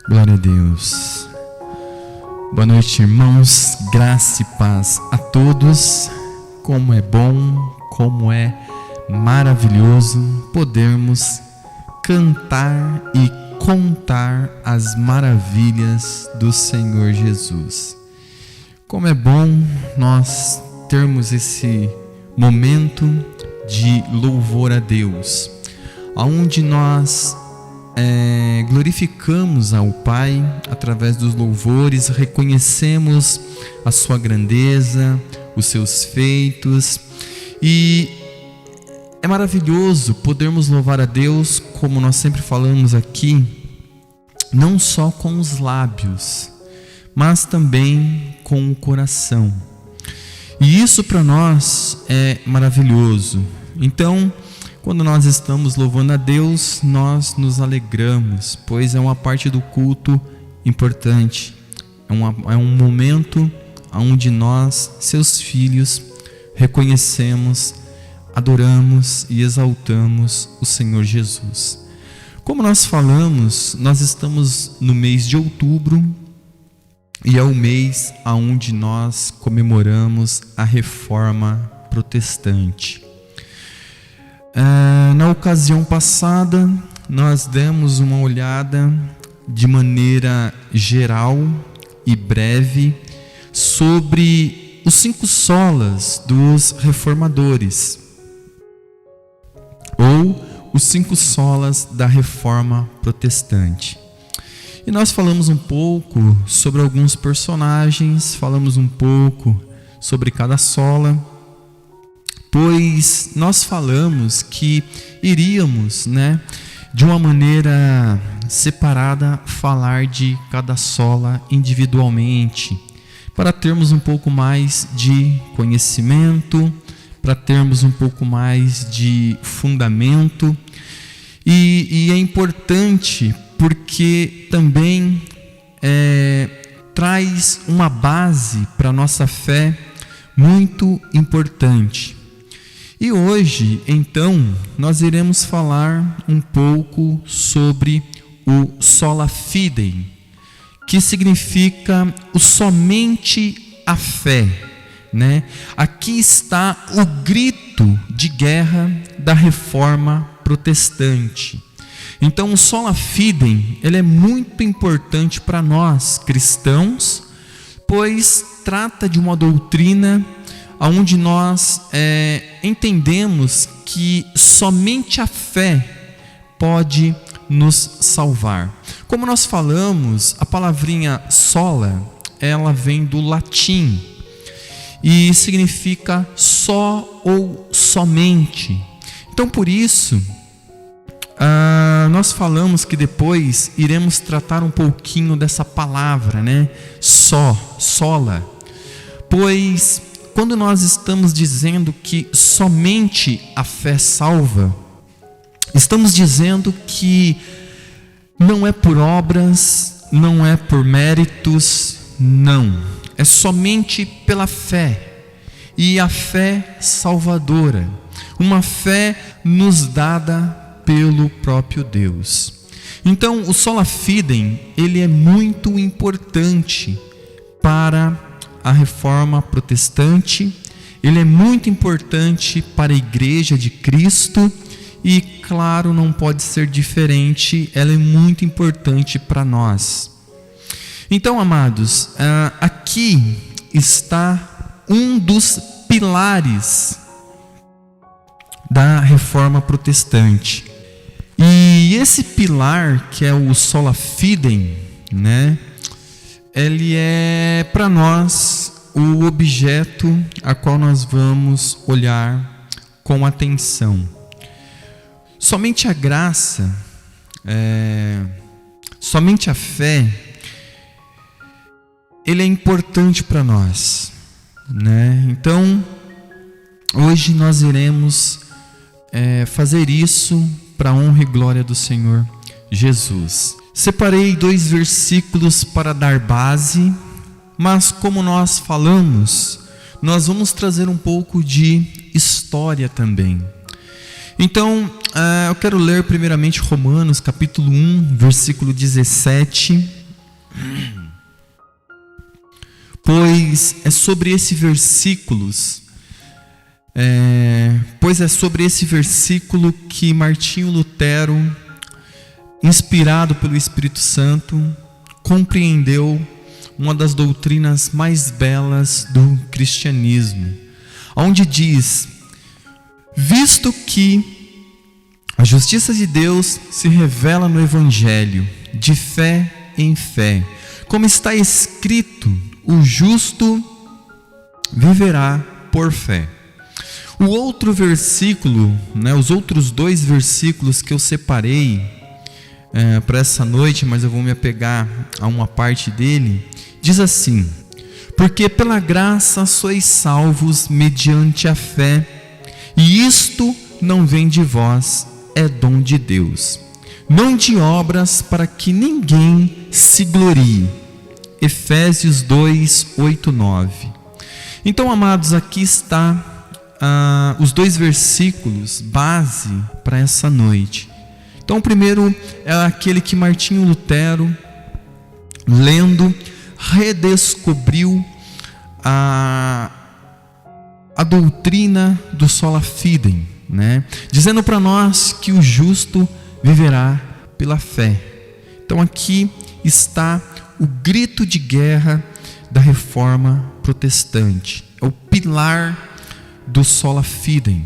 Glória a Deus. Boa noite, irmãos. Graça e paz a todos. Como é bom, como é maravilhoso podermos cantar e contar as maravilhas do Senhor Jesus. Como é bom nós termos esse momento de louvor a Deus, onde nós glorificamos ao Pai através dos louvores, reconhecemos a sua grandeza, os seus feitos, e é maravilhoso podermos louvar a Deus, como nós sempre falamos aqui, não só com os lábios, mas também com o coração. E isso para nós é maravilhoso. Então, quando nós estamos louvando a Deus, nós nos alegramos, pois é uma parte do culto importante. É um momento onde nós, seus filhos, reconhecemos, adoramos e exaltamos o Senhor Jesus. Como nós falamos, nós estamos no mês de outubro e é o mês onde nós comemoramos a Reforma Protestante. Na ocasião passada, nós demos uma olhada de maneira geral e breve sobre os 5 solas dos reformadores, ou os 5 solas da Reforma Protestante. E nós falamos um pouco sobre alguns personagens, falamos um pouco sobre cada sola, pois nós falamos que iríamos, de uma maneira separada, falar de cada sola individualmente, para termos um pouco mais de conhecimento, para termos um pouco mais de fundamento, e é importante porque também traz uma base para a nossa fé muito importante. E hoje, então, nós iremos falar um pouco sobre o sola fide, que significa o somente a fé, Aqui está o grito de guerra da Reforma Protestante. Então, o sola fide, ele é muito importante para nós cristãos, pois trata de uma doutrina onde nós entendemos que somente a fé pode nos salvar. Como nós falamos, a palavrinha sola, ela vem do latim e significa só ou somente. Então, por isso, nós falamos que depois iremos tratar um pouquinho dessa palavra, sola, pois quando nós estamos dizendo que somente a fé salva, estamos dizendo que não é por obras, não é por méritos, não. É somente pela fé. E a fé salvadora. Uma fé nos dada pelo próprio Deus. Então, o sola fide, ele é muito importante para a Reforma Protestante, ele é muito importante para a Igreja de Cristo e, claro, não pode ser diferente, ela é muito importante para nós. Então, amados, aqui está um dos pilares da Reforma Protestante. E esse pilar, que é o sola fide, ele é para nós o objeto a qual nós vamos olhar com atenção. Somente a graça, somente a fé, ele é importante para nós, Então, hoje nós iremos fazer isso para a honra e glória do Senhor Jesus. Separei 2 versículos para dar base, mas como nós falamos, nós vamos trazer um pouco de história também. Então, eu quero ler primeiramente Romanos capítulo 1, versículo 17, Pois é sobre esse versículo que Martinho Lutero, inspirado pelo Espírito Santo, compreendeu uma das doutrinas mais belas do cristianismo, onde diz: visto que a justiça de Deus se revela no Evangelho, de fé em fé, como está escrito, o justo viverá por fé. O outro versículo, os outros 2 versículos que eu separei para essa noite, mas eu vou me apegar a uma parte dele, diz assim: porque pela graça sois salvos mediante a fé, e isto não vem de vós, é dom de Deus, não de obras, para que ninguém se glorie. Efésios 2, 8, 9. Então, amados, aqui está os 2 versículos base para essa noite. Então, o primeiro é aquele que Martinho Lutero, lendo, redescobriu a doutrina do sola fide, dizendo para nós que o justo viverá pela fé. Então aqui está o grito de guerra da reforma protestante, é o pilar do sola fide.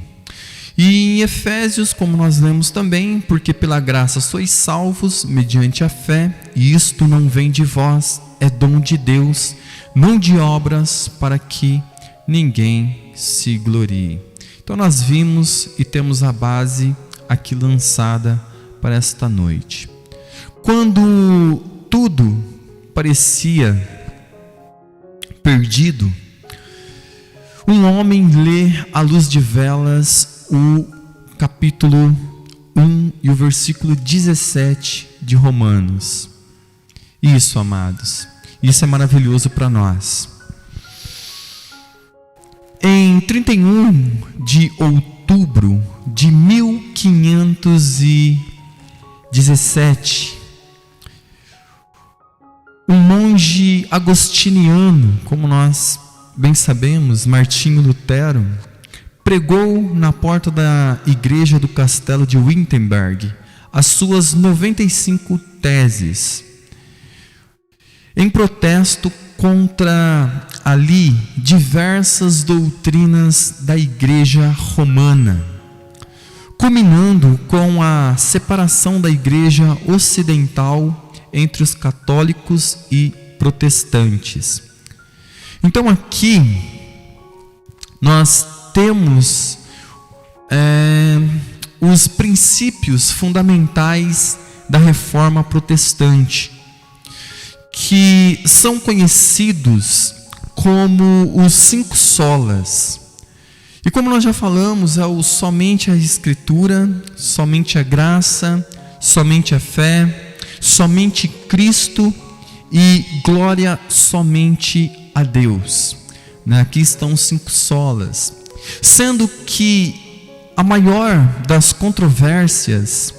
E em Efésios, como nós lemos também, porque pela graça sois salvos mediante a fé, e isto não vem de vós, é dom de Deus, não de obras, para que ninguém se glorie. Então nós vimos e temos a base aqui lançada para esta noite. Quando tudo parecia perdido, um homem lê à luz de velas o capítulo 1 e o versículo 17 de Romanos. Isso, amados, isso é maravilhoso para nós. Em 31 de outubro de 1517, um monge agostiniano, como nós bem sabemos, Martinho Lutero, pregou na porta da igreja do castelo de Wittenberg as suas 95 teses, em protesto contra ali diversas doutrinas da igreja romana, culminando com a separação da igreja ocidental entre os católicos e protestantes. Então aqui nós temos os princípios fundamentais da reforma protestante, que são conhecidos como os 5 solas. E como nós já falamos, é o somente a Escritura, somente a graça, somente a fé, somente Cristo e glória somente a Deus. Aqui estão os 5 solas. Sendo que a maior das controvérsias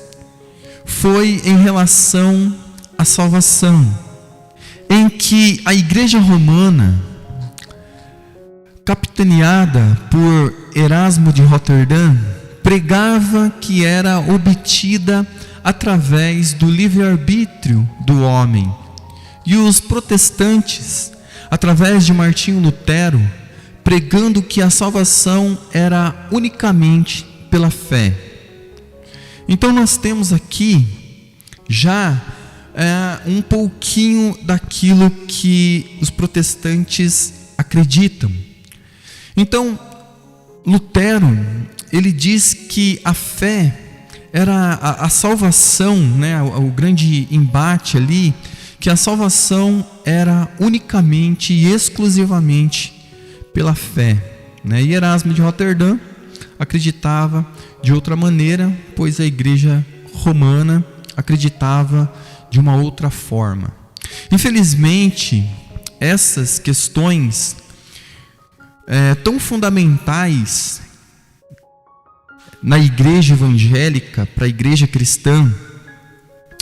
foi em relação à salvação, em que a igreja romana, capitaneada por Erasmo de Roterdã, pregava que era obtida através do livre-arbítrio do homem, e os protestantes, através de Martinho Lutero, pregando que a salvação era unicamente pela fé. Então nós temos aqui já um pouquinho daquilo que os protestantes acreditam. Então Lutero, ele diz que a fé era a salvação, o grande embate ali, que a salvação era unicamente e exclusivamente pela fé. E Erasmo de Roterdã acreditava de outra maneira, pois a igreja romana acreditava de uma outra forma. Infelizmente, essas questões tão fundamentais na igreja evangélica, para a igreja cristã,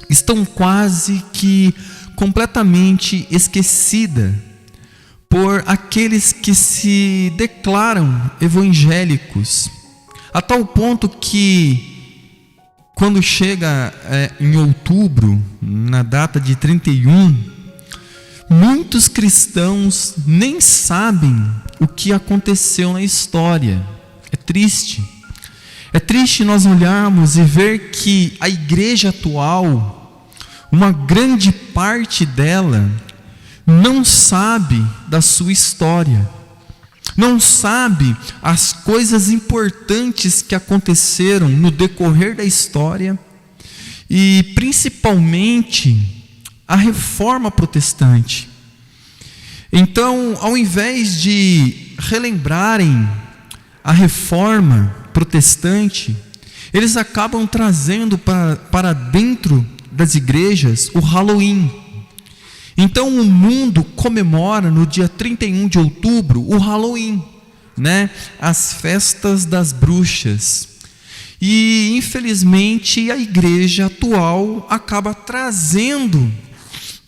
estão quase que completamente esquecida por aqueles que se declaram evangélicos, a tal ponto que, quando chega em outubro, na data de 31, muitos cristãos nem sabem o que aconteceu na história. É triste. É triste nós olharmos e ver que a igreja atual, uma grande parte dela, não sabe da sua história, não sabe as coisas importantes que aconteceram no decorrer da história, e principalmente a reforma protestante. Então, ao invés de relembrarem a reforma protestante, eles acabam trazendo para dentro das igrejas o Halloween. Então o mundo comemora no dia 31 de outubro o Halloween, né? As festas das bruxas. E infelizmente a igreja atual acaba trazendo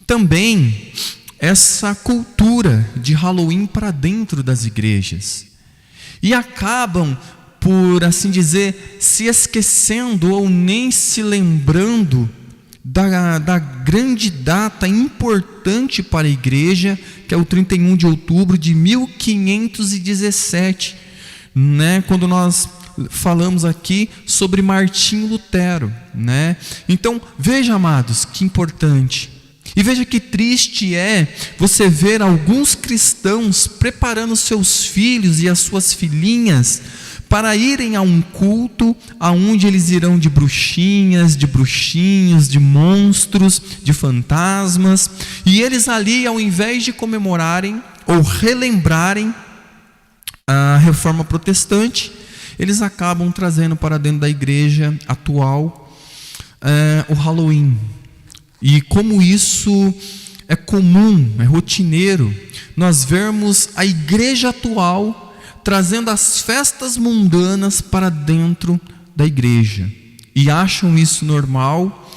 também essa cultura de Halloween para dentro das igrejas. E acabam, por assim dizer, se esquecendo ou nem se lembrando da grande data importante para a igreja, que é o 31 de outubro de 1517, né? Quando nós falamos aqui sobre Martinho Lutero, né? Então, veja, amados, que importante. E veja que triste é você ver alguns cristãos preparando seus filhos e as suas filhinhas para irem a um culto aonde eles irão de bruxinhas, de bruxinhos, de monstros, de fantasmas, e eles ali, ao invés de comemorarem ou relembrarem a reforma protestante, eles acabam trazendo para dentro da igreja atual o Halloween. E como isso é comum, é rotineiro, nós vemos a igreja atual trazendo as festas mundanas para dentro da igreja, e acham isso normal,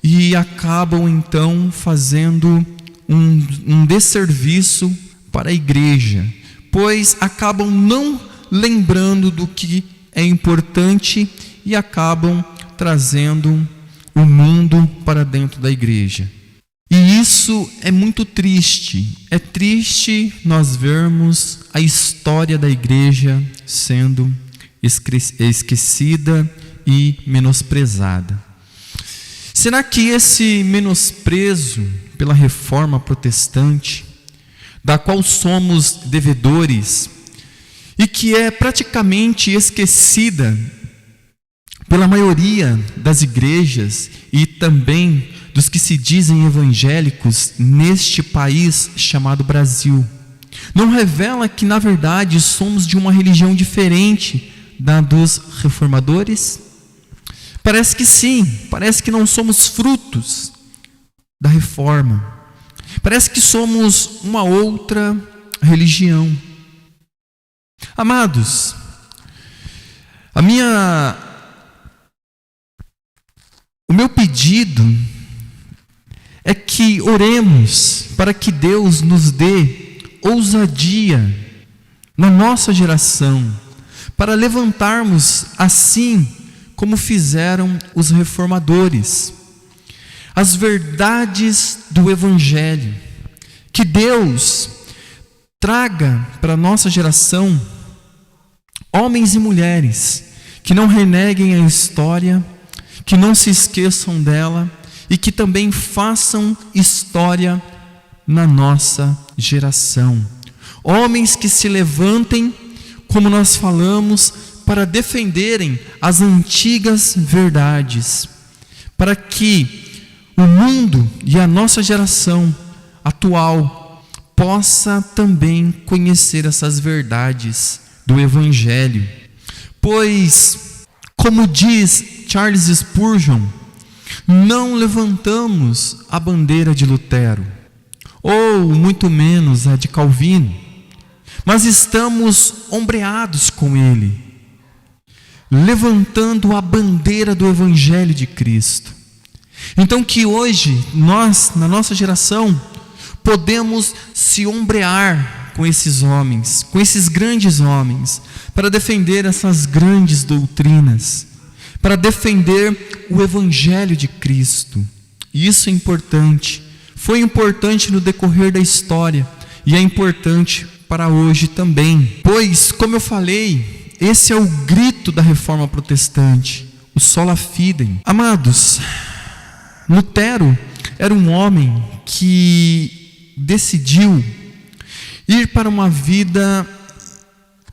e acabam então fazendo um desserviço para a igreja, pois acabam não lembrando do que é importante e acabam trazendo o mundo para dentro da igreja. E isso é muito triste. É triste nós vermos a história da igreja sendo esquecida e menosprezada. Será que esse menosprezo pela reforma protestante, da qual somos devedores, e que é praticamente esquecida pela maioria das igrejas e também dos que se dizem evangélicos neste país chamado Brasil, não revela que na verdade somos de uma religião diferente da dos reformadores? Parece que sim, parece que não somos frutos da reforma, parece que somos uma outra religião. Amados, o meu pedido é que oremos para que Deus nos dê ousadia na nossa geração, para levantarmos assim como fizeram os reformadores, as verdades do Evangelho. Que Deus traga para a nossa geração homens e mulheres que não reneguem a história, que não se esqueçam dela e que também façam história na nossa geração. Homens que se levantem, como nós falamos, para defenderem as antigas verdades, para que o mundo e a nossa geração atual possa também conhecer essas verdades do Evangelho. Pois, como diz Charles Spurgeon, não levantamos a bandeira de Lutero, ou muito menos a de Calvino, mas estamos ombreados com ele, levantando a bandeira do Evangelho de Cristo. Então que hoje, nós, na nossa geração, podemos se ombrear com esses homens, com esses grandes homens, para defender essas grandes doutrinas, para defender o Evangelho de Cristo. E isso é importante, foi importante no decorrer da história, e é importante para hoje também, pois, como eu falei, esse é o grito da Reforma Protestante, o sola fide. Amados, Lutero era um homem que decidiu ir para uma vida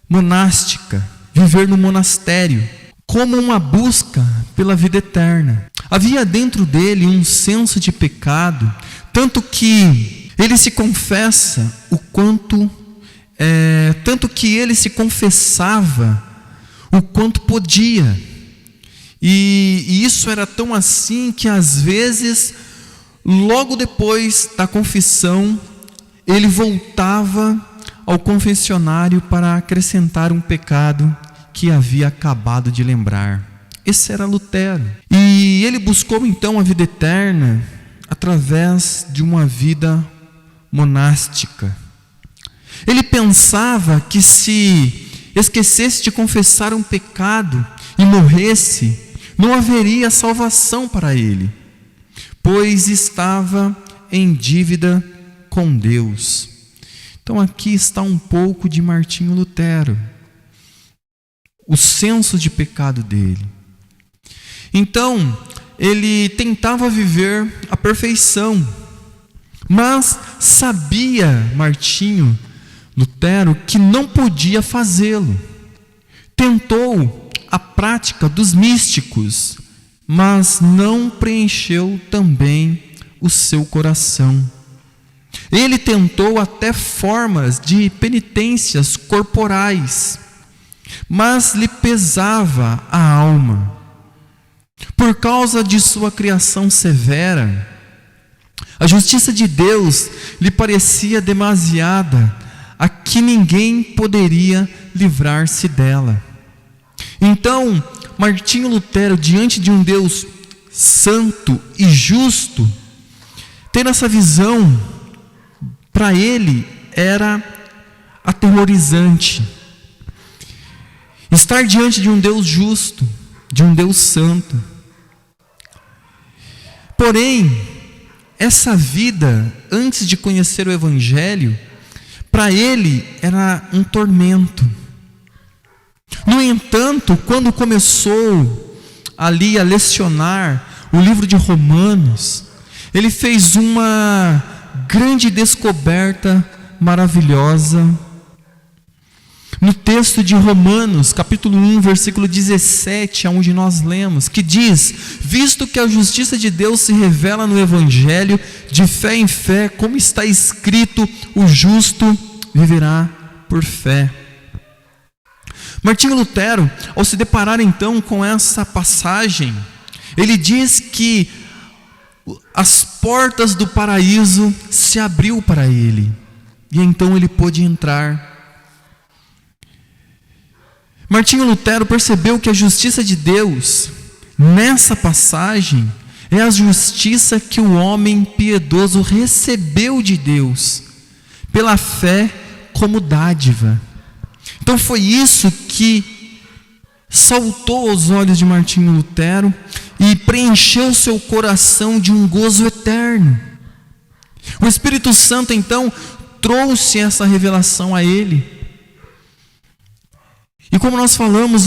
monástica, viver no monastério, como uma busca pela vida eterna. Havia dentro dele um senso de pecado, tanto que ele se confessa tanto que ele se confessava o quanto podia. E isso era tão assim que às vezes, logo depois da confissão, ele voltava ao confessionário para acrescentar um pecado que havia acabado de lembrar. Esse era Lutero. E ele buscou então a vida eterna através de uma vida monástica. Ele pensava que se esquecesse de confessar um pecado e morresse, não haveria salvação para ele, pois estava em dívida com Deus. Então aqui está um pouco de Martinho Lutero, o senso de pecado dele. Então ele tentava viver a perfeição, mas sabia Martinho Lutero que não podia fazê-lo. Tentou a prática dos místicos, mas não preencheu também o seu coração. Ele tentou até formas de penitências corporais, mas lhe pesava a alma. Por causa de sua criação severa, a justiça de Deus lhe parecia demasiada, a que ninguém poderia livrar-se dela. Então, Martinho Lutero, diante de um Deus santo e justo, tendo essa visão, para ele era aterrorizante. Estar diante de um Deus justo, de um Deus santo. Porém, essa vida, antes de conhecer o Evangelho, para ele era um tormento. No entanto, quando começou ali a lecionar o livro de Romanos, ele fez uma grande descoberta maravilhosa. No texto de Romanos, capítulo 1, versículo 17, onde nós lemos, que diz: visto que a justiça de Deus se revela no Evangelho, de fé em fé, como está escrito, o justo viverá por fé. Martinho Lutero, ao se deparar então com essa passagem, ele diz que as portas do paraíso se abriu para ele, e então ele pôde entrar. Martinho Lutero percebeu que a justiça de Deus, nessa passagem, é a justiça que o homem piedoso recebeu de Deus, pela fé como dádiva. Então foi isso que saltou aos olhos de Martinho Lutero e preencheu seu coração de um gozo eterno. O Espírito Santo então trouxe essa revelação a ele. E como nós falamos,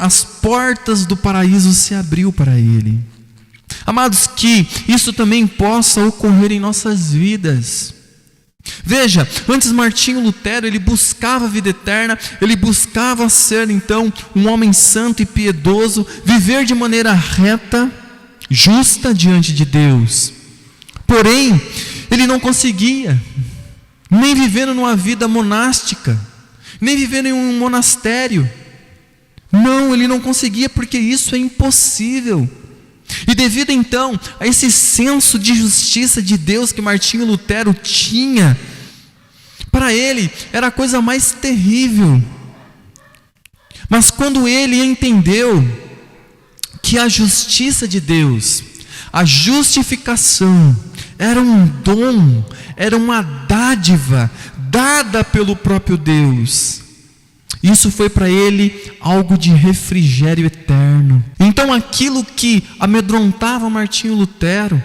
as portas do paraíso se abriu para ele. Amados, que isso também possa ocorrer em nossas vidas. Veja, antes Martinho Lutero, ele buscava a vida eterna, ele buscava ser então um homem santo e piedoso, viver de maneira reta, justa diante de Deus. Porém, ele não conseguia, nem vivendo numa vida monástica, nem vivendo em um monastério. Não, ele não conseguia, porque isso é impossível. E devido então a esse senso de justiça de Deus que Martinho Lutero tinha, para ele era a coisa mais terrível. Mas quando ele entendeu que a justiça de Deus, A justificação era um dom, era uma dádiva dada pelo próprio Deus. Isso foi para ele algo de refrigério eterno. Então aquilo que amedrontava Martinho Lutero,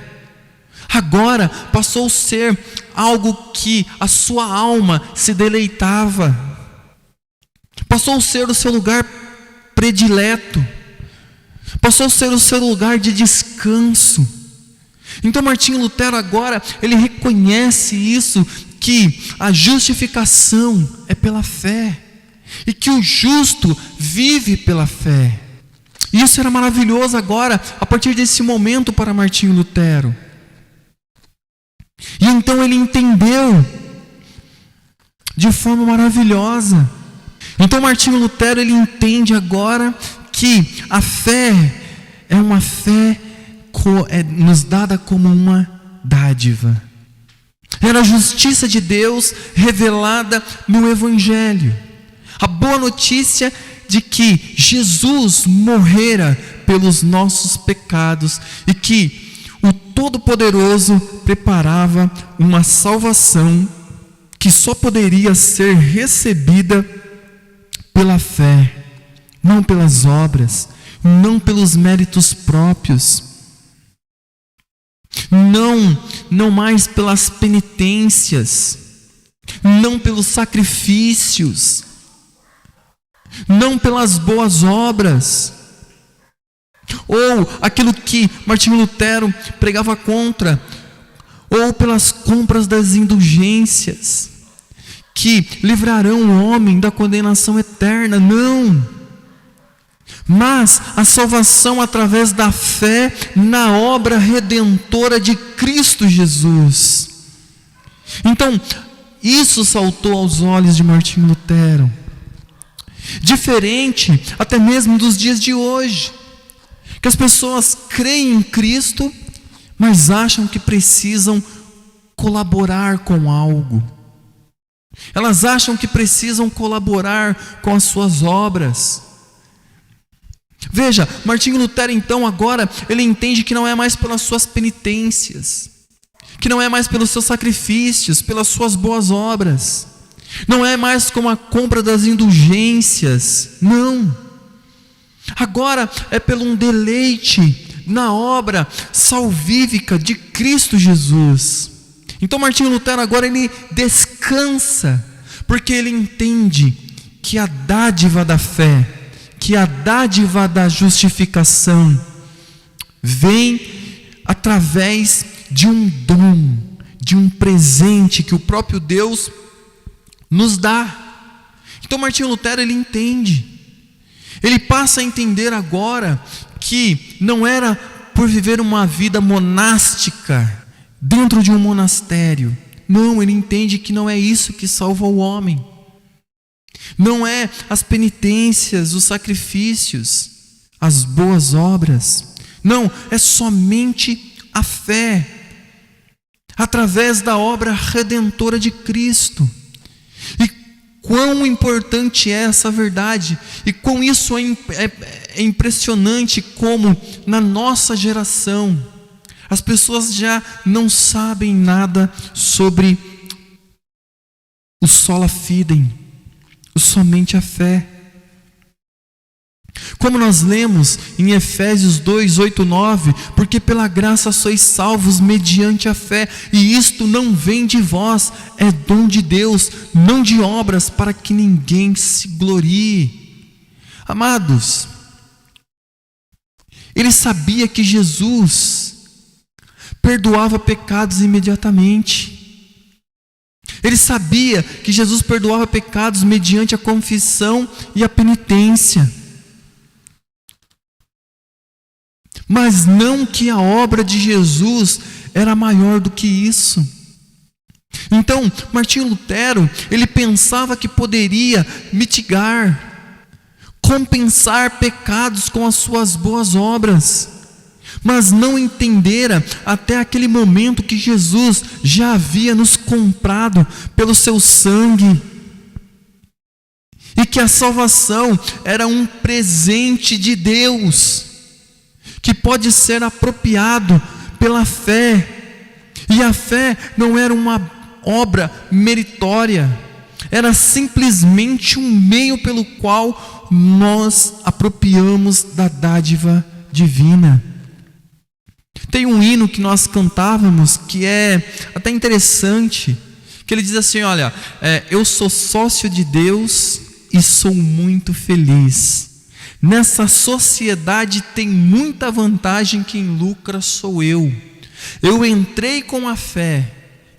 agora passou a ser algo que a sua alma se deleitava. Passou a ser o seu lugar predileto. Passou a ser o seu lugar de descanso. Então Martinho Lutero agora, ele reconhece isso, que a justificação é pela fé, e que o justo vive pela fé. Isso era maravilhoso agora, a partir desse momento para Martinho Lutero. E então ele entendeu de forma maravilhosa. Então Martinho Lutero, ele entende agora que a fé é uma fé nos dada como uma dádiva. Era a justiça de Deus revelada no Evangelho. A boa notícia de que Jesus morrera pelos nossos pecados e que o Todo-Poderoso preparava uma salvação que só poderia ser recebida pela fé, não pelas obras, não pelos méritos próprios, não mais pelas penitências, não pelos sacrifícios, não pelas boas obras, ou aquilo que Martinho Lutero pregava contra, ou pelas compras das indulgências, que livrarão o homem da condenação eterna. Não, mas a salvação através da fé na obra redentora de Cristo Jesus. Então, isso saltou aos olhos de Martinho Lutero. Diferente até mesmo dos dias de hoje, que as pessoas creem em Cristo, mas acham que precisam colaborar com algo. Elas acham que precisam colaborar com as suas obras. Veja, Martinho Lutero então agora, ele entende que não é mais pelas suas penitências, que não é mais pelos seus sacrifícios, pelas suas boas obras, não é mais como a compra das indulgências, não. Agora é pelo um deleite na obra salvífica de Cristo Jesus. Então Martinho Lutero agora ele descansa, porque ele entende que a dádiva da fé, que a dádiva da justificação vem através de um dom, de um presente que o próprio Deus nos dá. Então Martinho Lutero ele entende, ele passa a entender agora que não era por viver uma vida monástica dentro de um monastério. Não, ele entende que não é isso que salva o homem. Não é as penitências, os sacrifícios, as boas obras. Não, é somente a fé, através da obra redentora de Cristo. E quão importante é essa verdade, e quão isso é impressionante, como na nossa geração as pessoas já não sabem nada sobre o sola fidem, somente a fé. Como nós lemos em Efésios 2, 8, 9, porque pela graça sois salvos mediante a fé, e isto não vem de vós, é dom de Deus, não de obras, para que ninguém se glorie. Amados, ele sabia que Jesus perdoava pecados imediatamente. Ele sabia que Jesus perdoava pecados mediante a confissão e a penitência. Mas não que a obra de Jesus era maior do que isso. Então, Martinho Lutero, ele pensava que poderia mitigar, compensar pecados com as suas boas obras, mas não entendera até aquele momento que Jesus já havia nos comprado pelo seu sangue, e que a salvação era um presente de Deus, que pode ser apropriado pela fé. E a fé não era uma obra meritória, era simplesmente um meio pelo qual nós apropriamos da dádiva divina. Tem um hino que nós cantávamos que é até interessante, que ele diz assim: olha, eu sou sócio de Deus e sou muito feliz. Nessa sociedade tem muita vantagem, quem lucra sou eu. Eu entrei com a fé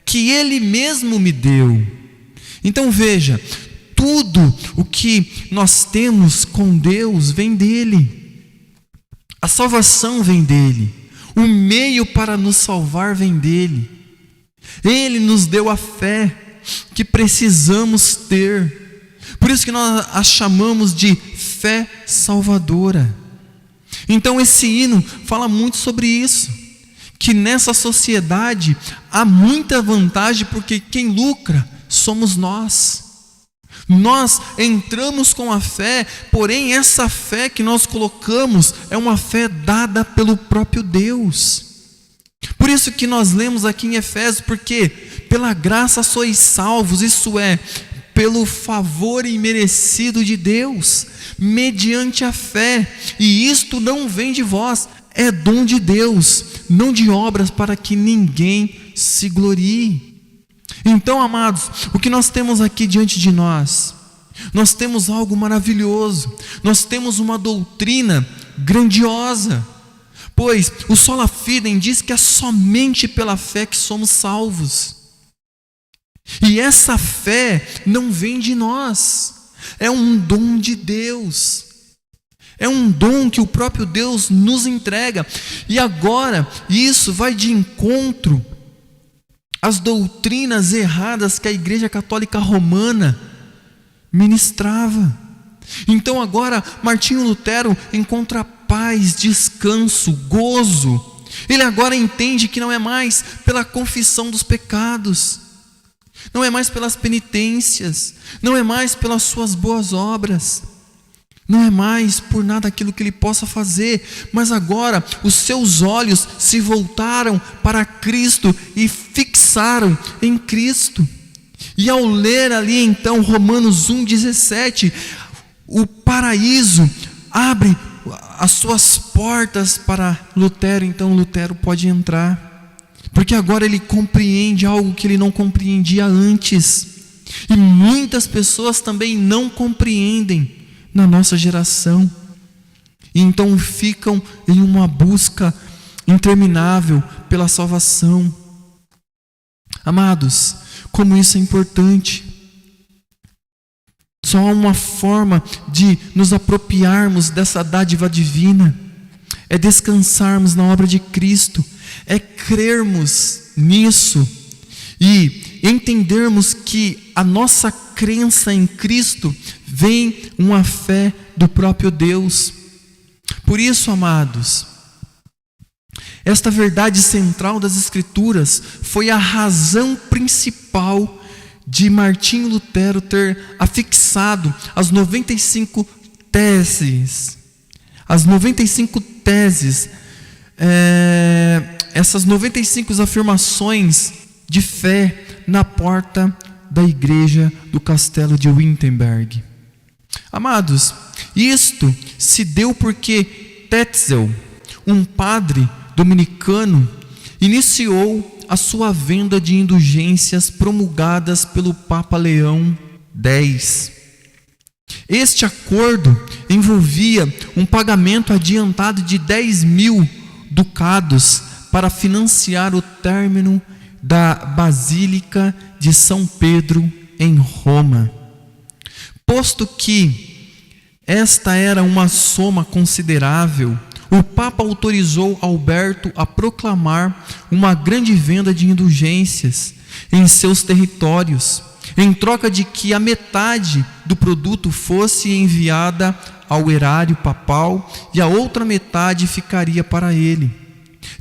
que Ele mesmo me deu. Então veja, tudo o que nós temos com Deus vem dEle. A salvação vem dEle. O meio para nos salvar vem dEle. Ele nos deu a fé que precisamos ter. Por isso que nós a chamamos de fé salvadora. Então esse hino fala muito sobre isso, que nessa sociedade há muita vantagem, porque quem lucra somos nós. Nós entramos com a fé, porém essa fé que nós colocamos é uma fé dada pelo próprio Deus. Por isso que nós lemos aqui em Efésios, porque pela graça sois salvos, isso é, pelo favor imerecido de Deus, mediante a fé, e isto não vem de vós, é dom de Deus, não de obras, para que ninguém se glorie. Então, amados, o que nós temos aqui diante de nós temos algo maravilhoso, nós temos uma doutrina grandiosa, pois o Sola Fide diz que é somente pela fé que somos salvos, e essa fé não vem de nós, é um dom de Deus, é um dom que o próprio Deus nos entrega. E agora isso vai de encontro às doutrinas erradas que a Igreja Católica Romana ministrava. Então agora Martinho Lutero encontra paz, descanso, gozo. Ele agora entende que não é mais pela confissão dos pecados, não é mais pelas penitências, não é mais pelas suas boas obras, não é mais por nada aquilo que ele possa fazer, mas agora os seus olhos se voltaram para Cristo e fixaram em Cristo. E ao ler ali então Romanos 1,17, o paraíso abre as suas portas para Lutero. Então Lutero pode entrar, porque agora ele compreende algo que ele não compreendia antes, e muitas pessoas também não compreendem na nossa geração, e então ficam em uma busca interminável pela salvação. Amados, como isso é importante. Só há uma forma de nos apropriarmos dessa dádiva divina, é descansarmos na obra de Cristo, é crermos nisso e entendermos que a nossa crença em Cristo vem uma fé do próprio Deus. Por isso, amados, esta verdade central das Escrituras foi a razão principal de Martinho Lutero ter afixado as 95 teses. As 95 teses, essas 95 afirmações de fé na porta da igreja do castelo de Wittenberg. Amados, isto se deu porque Tetzel, um padre dominicano, iniciou a sua venda de indulgências promulgadas pelo Papa Leão X. Este acordo envolvia um pagamento adiantado de 10.000 ducados para financiar o término da Basílica de São Pedro em Roma. Posto que esta era uma soma considerável, o Papa autorizou Alberto a proclamar uma grande venda de indulgências em seus territórios, em troca de que a metade do produto fosse enviada ao erário papal e a outra metade ficaria para ele.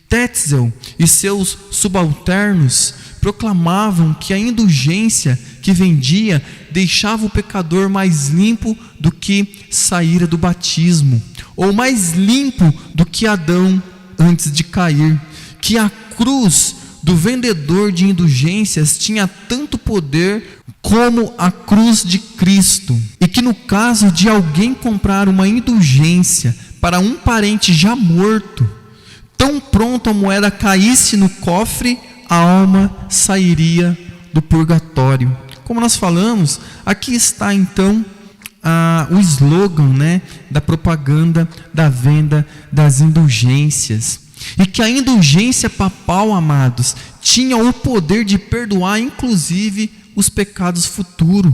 Tetzel e seus subalternos proclamavam que a indulgência que vendia deixava o pecador mais limpo do que saíra do batismo, ou mais limpo do que Adão antes de cair, que a cruz do vendedor de indulgências tinha tanto poder como a cruz de Cristo, e que no caso de alguém comprar uma indulgência para um parente já morto, tão pronto a moeda caísse no cofre, a alma sairia do purgatório. Como nós falamos, aqui está então o slogan, né, da propaganda da venda das indulgências. E que a indulgência papal, amados, tinha o poder de perdoar inclusive os pecados futuros.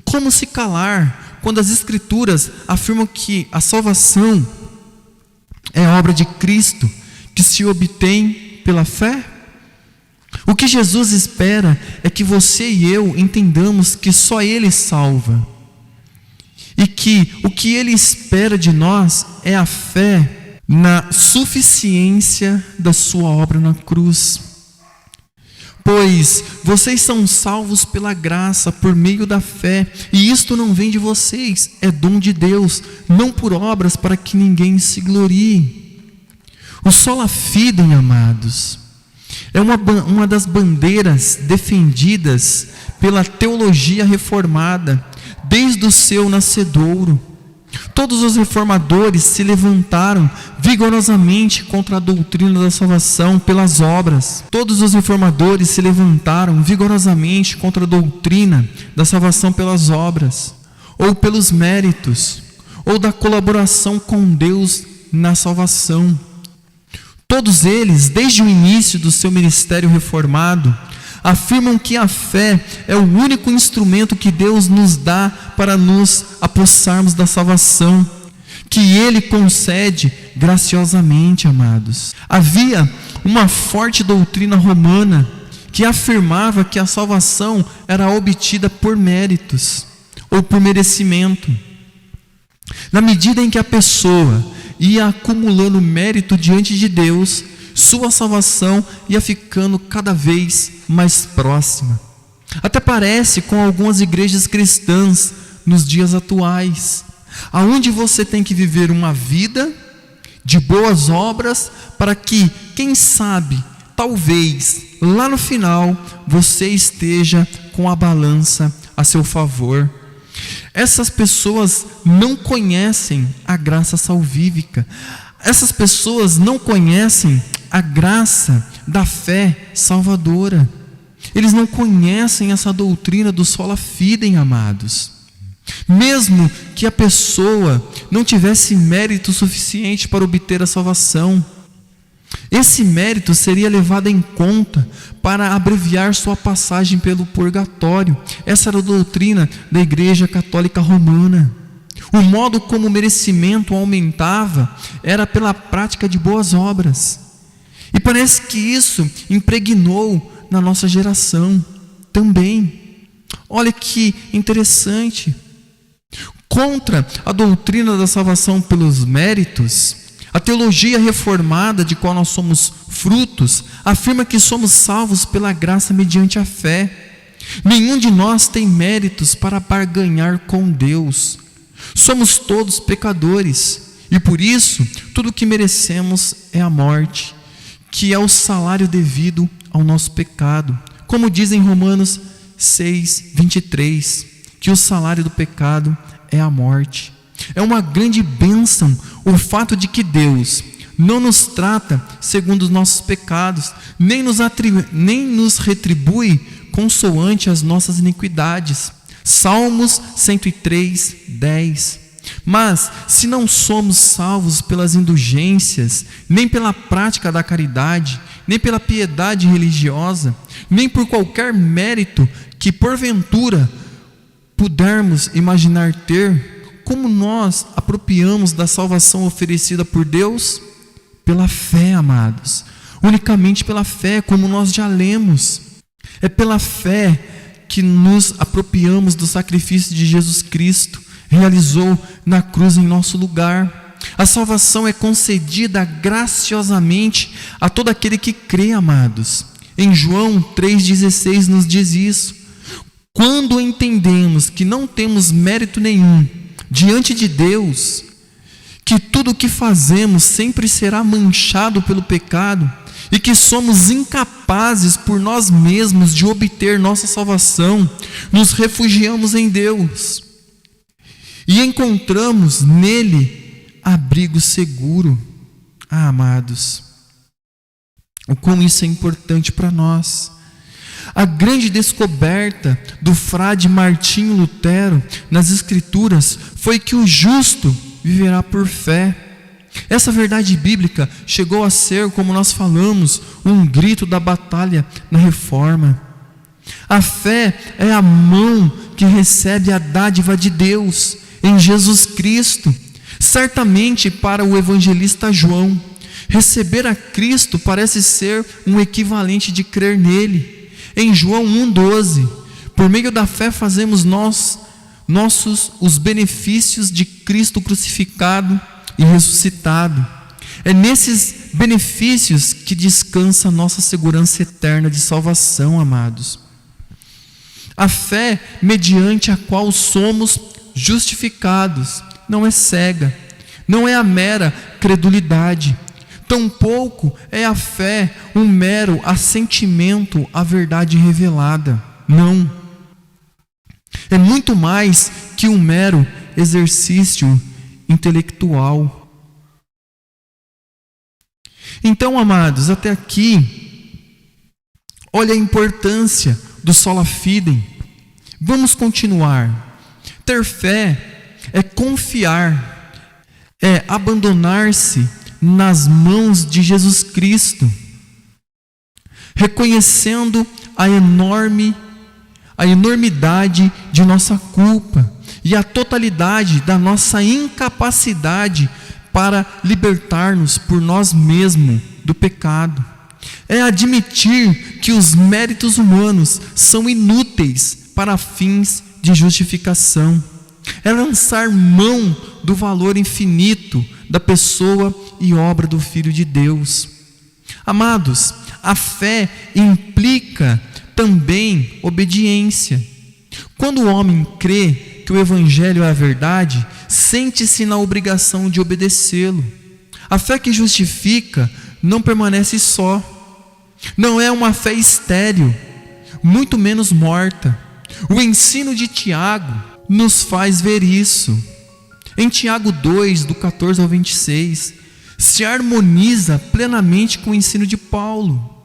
Como se calar quando as Escrituras afirmam que a salvação é obra de Cristo, que se obtém pela fé? O que Jesus espera é que você e eu entendamos que só Ele salva, e que o que Ele espera de nós é a fé na suficiência da sua obra na cruz. Pois vocês são salvos pela graça, por meio da fé, e isto não vem de vocês, é dom de Deus, não por obras, para que ninguém se glorie. O sola fide, amados, é uma das bandeiras defendidas pela teologia reformada desde o seu nascedouro. Todos os reformadores se levantaram vigorosamente contra a doutrina da salvação pelas obras. Todos os reformadores se levantaram vigorosamente contra a doutrina da salvação pelas obras, ou pelos méritos, ou da colaboração com Deus na salvação. Todos eles, desde o início do seu ministério reformado, afirmam que a fé é o único instrumento que Deus nos dá para nos apossarmos da salvação, que Ele concede graciosamente, amados. Havia uma forte doutrina romana que afirmava que a salvação era obtida por méritos ou por merecimento. Na medida em que a pessoa ia acumulando mérito diante de Deus, sua salvação ia ficando cada vez mais próxima. Até parece com algumas igrejas cristãs nos dias atuais, aonde você tem que viver uma vida de boas obras para que, quem sabe, talvez lá no final você esteja com a balança a seu favor. Essas pessoas não conhecem a graça salvífica. Essas pessoas não conhecem a graça da fé salvadora. Eles não conhecem essa doutrina do sola fide, amados. Mesmo que a pessoa não tivesse mérito suficiente para obter a salvação, esse mérito seria levado em conta para abreviar sua passagem pelo purgatório. Essa era a doutrina da Igreja Católica Romana. O modo como o merecimento aumentava era pela prática de boas obras. E parece que isso impregnou na nossa geração também. Olha que interessante. Contra a doutrina da salvação pelos méritos, a teologia reformada de qual nós somos frutos afirma que somos salvos pela graça mediante a fé. Nenhum de nós tem méritos para barganhar com Deus. Somos todos pecadores e por isso tudo o que merecemos é a morte, que é o salário devido ao nosso pecado. Como diz em Romanos 6:23, que o salário do pecado é a morte. É uma grande bênção o fato de que Deus não nos trata segundo os nossos pecados, nem nos retribui consoante as nossas iniquidades. Salmos 103:10. Mas se não somos salvos pelas indulgências, nem pela prática da caridade, nem pela piedade religiosa, nem por qualquer mérito que porventura pudermos imaginar ter, como nós apropriamos da salvação oferecida por Deus? Pela fé, amados. Unicamente pela fé, como nós já lemos. É pela fé que nos apropriamos do sacrifício de Jesus Cristo, realizou na cruz em nosso lugar. A salvação é concedida graciosamente a todo aquele que crê, amados. Em João 3,16 nos diz isso. Quando entendemos que não temos mérito nenhum diante de Deus, que tudo o que fazemos sempre será manchado pelo pecado, e que somos incapazes por nós mesmos de obter nossa salvação, nos refugiamos em Deus e encontramos nele abrigo seguro. Amados, o quão isso é importante para nós. A grande descoberta do frade Martinho Lutero nas Escrituras foi que o justo viverá por fé. Essa verdade bíblica chegou a ser, como nós falamos, um grito da batalha na Reforma. A fé é a mão que recebe a dádiva de Deus em Jesus Cristo. Certamente para o evangelista João, receber a Cristo parece ser um equivalente de crer nele. Em João 1,12, por meio da fé fazemos nossos os benefícios de Cristo crucificado e ressuscitado. É nesses benefícios que descansa a nossa segurança eterna de salvação, amados. A fé mediante a qual somos justificados não é cega, não é a mera credulidade, tampouco é a fé um mero assentimento à verdade revelada. Não, é muito mais que um mero exercício intelectual. Então, amados, até aqui, olha a importância do sola fide. Vamos continuar. Ter fé é confiar, é abandonar-se nas mãos de Jesus Cristo, reconhecendo a enormidade de nossa culpa e a totalidade da nossa incapacidade para libertar-nos por nós mesmos do pecado. É admitir que os méritos humanos são inúteis para fins de justificação. É lançar mão do valor infinito da pessoa e obra do Filho de Deus. Amados, a fé implica também obediência. Quando o homem crê que o Evangelho é a verdade, sente-se na obrigação de obedecê-lo. A fé que justifica não permanece só. Não é uma fé estéril, muito menos morta. O ensino de Tiago nos faz ver isso. Em Tiago 2, do 14 ao 26, se harmoniza plenamente com o ensino de Paulo,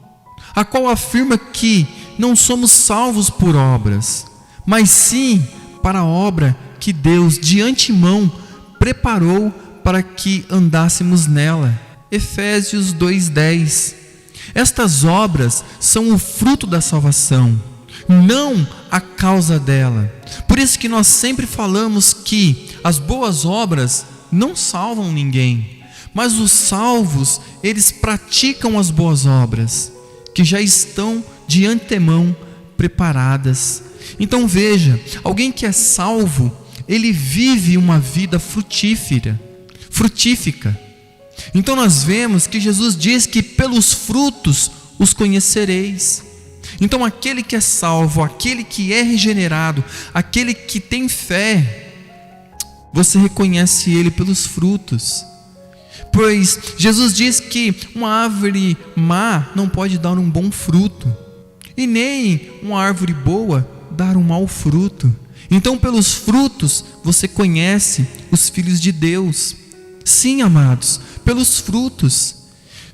a qual afirma que não somos salvos por obras, mas sim para a obra que Deus de antemão preparou para que andássemos nela. Efésios 2:10. Estas obras são o fruto da salvação, não a causa dela. Por isso que nós sempre falamos que as boas obras não salvam ninguém, mas os salvos, eles praticam as boas obras, que já estão de antemão preparadas. Então veja, alguém que é salvo, ele vive uma vida frutífica. Então nós vemos que Jesus diz que pelos frutos os conhecereis. Então aquele que é salvo, aquele que é regenerado, aquele que tem fé, você reconhece ele pelos frutos. Pois Jesus diz que uma árvore má não pode dar um bom fruto, e nem uma árvore boa dar um mau fruto. Então pelos frutos você conhece os filhos de Deus. Sim, amados, pelos frutos.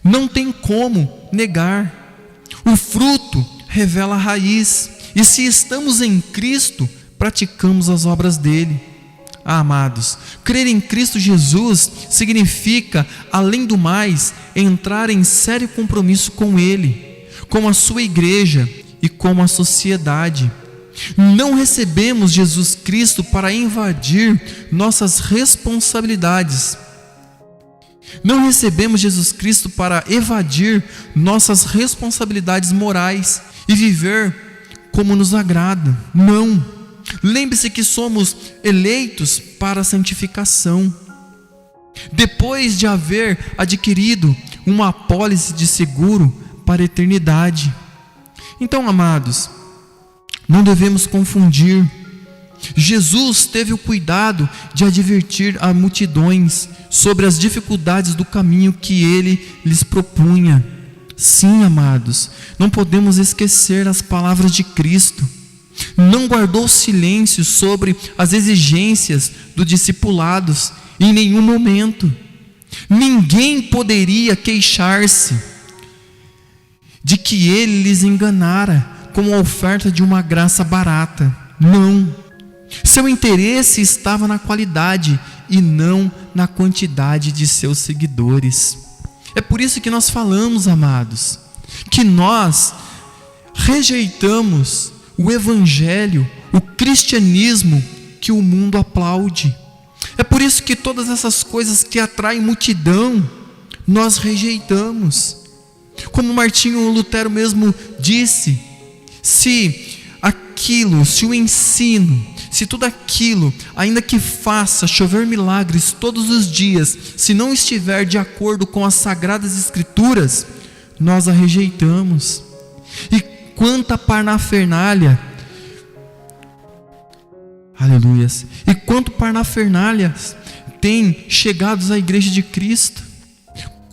Não tem como negar. O fruto revela a raiz, e se estamos em Cristo, praticamos as obras dele. Amados, crer em Cristo Jesus significa, além do mais, entrar em sério compromisso com ele, com a sua igreja e com a sociedade. Não recebemos Jesus Cristo para invadir nossas responsabilidades. Não recebemos Jesus Cristo para evadir nossas responsabilidades morais e viver como nos agrada. Não. Lembre-se que somos eleitos para a santificação, depois de haver adquirido uma apólice de seguro para a eternidade. Então, amados, não devemos confundir. Jesus teve o cuidado de advertir a multidões sobre as dificuldades do caminho que ele lhes propunha. Sim, amados, não podemos esquecer as palavras de Cristo. Não guardou silêncio sobre as exigências dos discipulados em nenhum momento. Ninguém poderia queixar-se de que ele lhes enganara com a oferta de uma graça barata. Não. Seu interesse estava na qualidade e não na quantidade de seus seguidores. É por isso que nós falamos, amados, que nós rejeitamos o evangelho, o cristianismo que o mundo aplaude. É por isso que todas essas coisas que atraem multidão, nós rejeitamos. Como Martinho Lutero mesmo disse, se o ensino, se tudo aquilo, ainda que faça chover milagres todos os dias, se não estiver de acordo com as sagradas escrituras, nós a rejeitamos. E quanta parafernália, aleluias, e quanto parafernálias tem chegado à igreja de Cristo,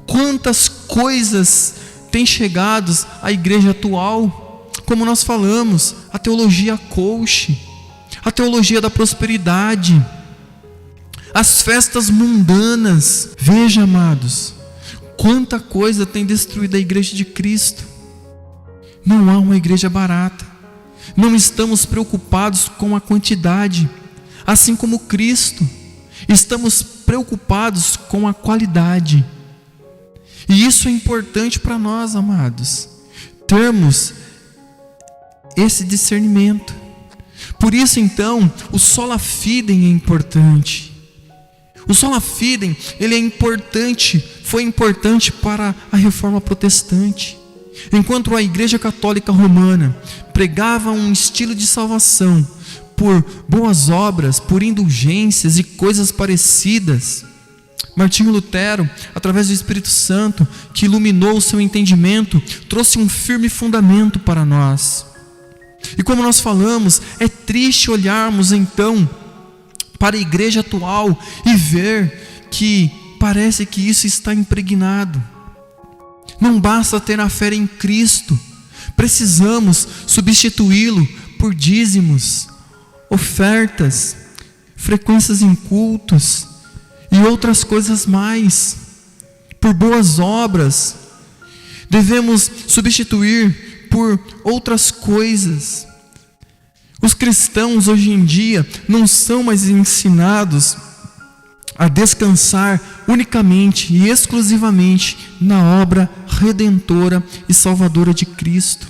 quantas coisas têm chegado à igreja atual, como nós falamos, a teologia coach, a teologia da prosperidade, as festas mundanas. Veja, amados, quanta coisa tem destruído a igreja de Cristo. Não há uma igreja barata. Não estamos preocupados com a quantidade, assim como Cristo. Estamos preocupados com a qualidade. E isso é importante para nós, amados, termos esse discernimento. Por isso, então, o sola fide é importante. O sola fide, ele é importante, foi importante para a reforma protestante. Enquanto a Igreja Católica Romana pregava um estilo de salvação por boas obras, por indulgências e coisas parecidas, Martinho Lutero, através do Espírito Santo, que iluminou o seu entendimento, trouxe um firme fundamento para nós. E como nós falamos, é triste olharmos então para a igreja atual e ver que parece que isso está impregnado. Não basta ter a fé em Cristo, precisamos substituí-lo por dízimos, ofertas, frequências em cultos e outras coisas mais, por boas obras. Devemos substituir por outras coisas. Os cristãos hoje em dia não são mais ensinados a descansar unicamente e exclusivamente na obra redentora e salvadora de Cristo.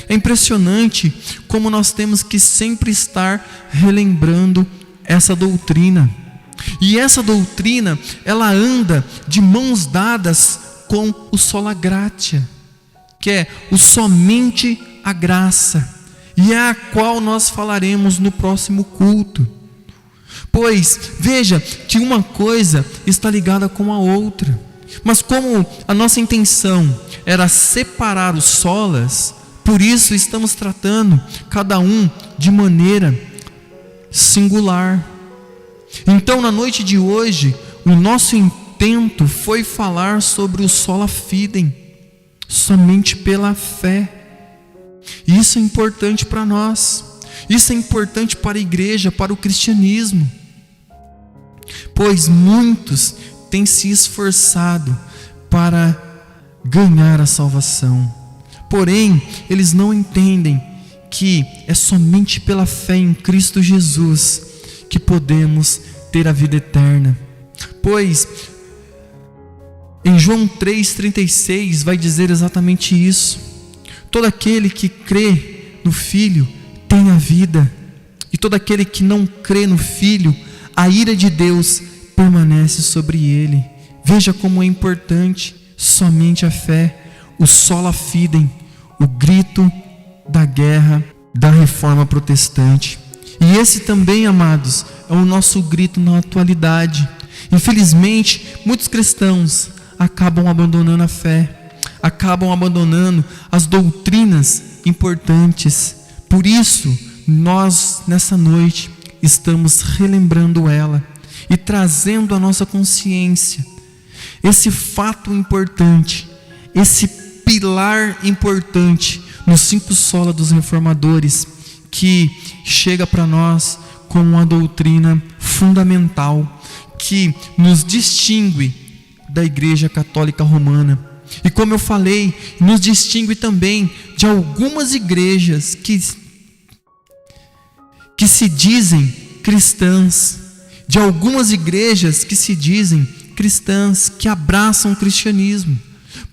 É impressionante como nós temos que sempre estar relembrando essa doutrina. E essa doutrina, ela anda de mãos dadas com o sola gratia, que é o somente a graça, e é a qual nós falaremos no próximo culto. Pois, veja que uma coisa está ligada com a outra, mas como a nossa intenção era separar os solas, por isso estamos tratando cada um de maneira singular. Então, na noite de hoje, o nosso intento foi falar sobre o sola fide, somente pela fé. Isso é importante para nós, isso é importante para a igreja, para o cristianismo, pois muitos têm se esforçado para ganhar a salvação, porém eles não entendem que é somente pela fé em Cristo Jesus que podemos ter a vida eterna. Pois em João 3,36 vai dizer exatamente isso: todo aquele que crê no Filho tem a vida, e todo aquele que não crê no Filho, a ira de Deus permanece sobre ele. Veja como é importante somente a fé, o sola fide, o grito da guerra da reforma protestante. E esse também, amados, é o nosso grito na atualidade. Infelizmente, muitos cristãos acabam abandonando a fé, acabam abandonando as doutrinas importantes. Por isso, nós nessa noite estamos relembrando ela e trazendo à nossa consciência esse fato importante, esse pilar importante nos 5 sola dos reformadores, que chega para nós como uma doutrina fundamental, que nos distingue da Igreja Católica Romana. E como eu falei, nos distingue também de algumas igrejas que se dizem cristãs, de algumas igrejas que se dizem cristãs, que abraçam o cristianismo,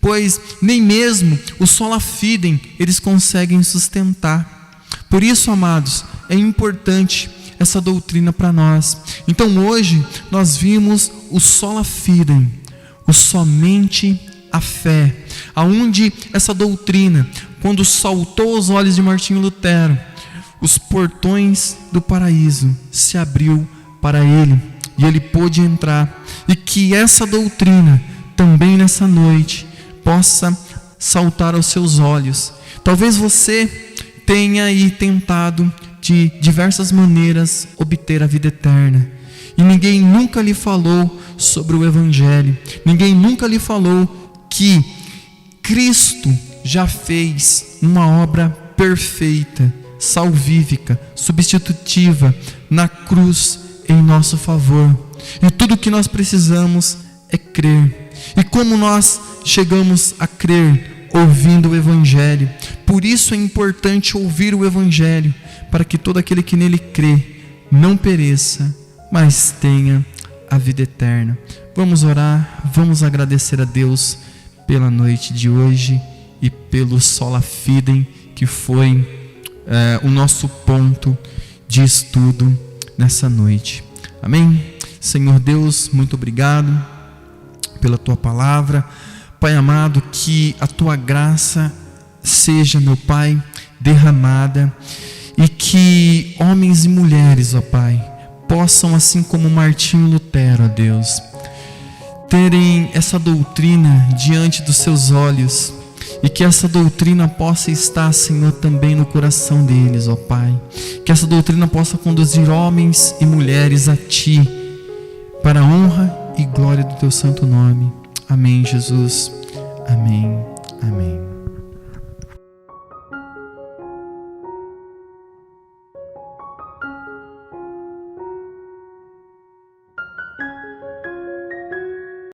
pois nem mesmo o sola fide eles conseguem sustentar. Por isso, amados, é importante essa doutrina para nós. Então hoje nós vimos o sola fide, o somente a fé, aonde essa doutrina, quando saltou aos olhos de Martinho Lutero, os portões do paraíso se abriu para ele e ele pôde entrar, e que essa doutrina também nessa noite possa saltar aos seus olhos. Talvez você tenha aí tentado de diversas maneiras obter a vida eterna, e ninguém nunca lhe falou sobre o Evangelho, ninguém nunca lhe falou que Cristo já fez uma obra perfeita, salvífica, substitutiva na cruz em nosso favor, e tudo que nós precisamos é crer. E como nós chegamos a crer? Ouvindo o Evangelho. Por isso é importante ouvir o Evangelho, para que todo aquele que nele crê não pereça, mas tenha a vida eterna. Vamos orar, vamos agradecer a Deus pela noite de hoje e pelo sola fide, que foi o nosso ponto de estudo nessa noite. Amém? Senhor Deus, muito obrigado pela Tua palavra. Pai amado, que a Tua graça seja, meu Pai, derramada, e que homens e mulheres, ó Pai, possam, assim como Martinho Lutero, ó Deus, terem essa doutrina diante dos seus olhos, e que essa doutrina possa estar, Senhor, também no coração deles, ó Pai. Que essa doutrina possa conduzir homens e mulheres a Ti, para a honra e glória do Teu santo nome. Amém, Jesus. Amém.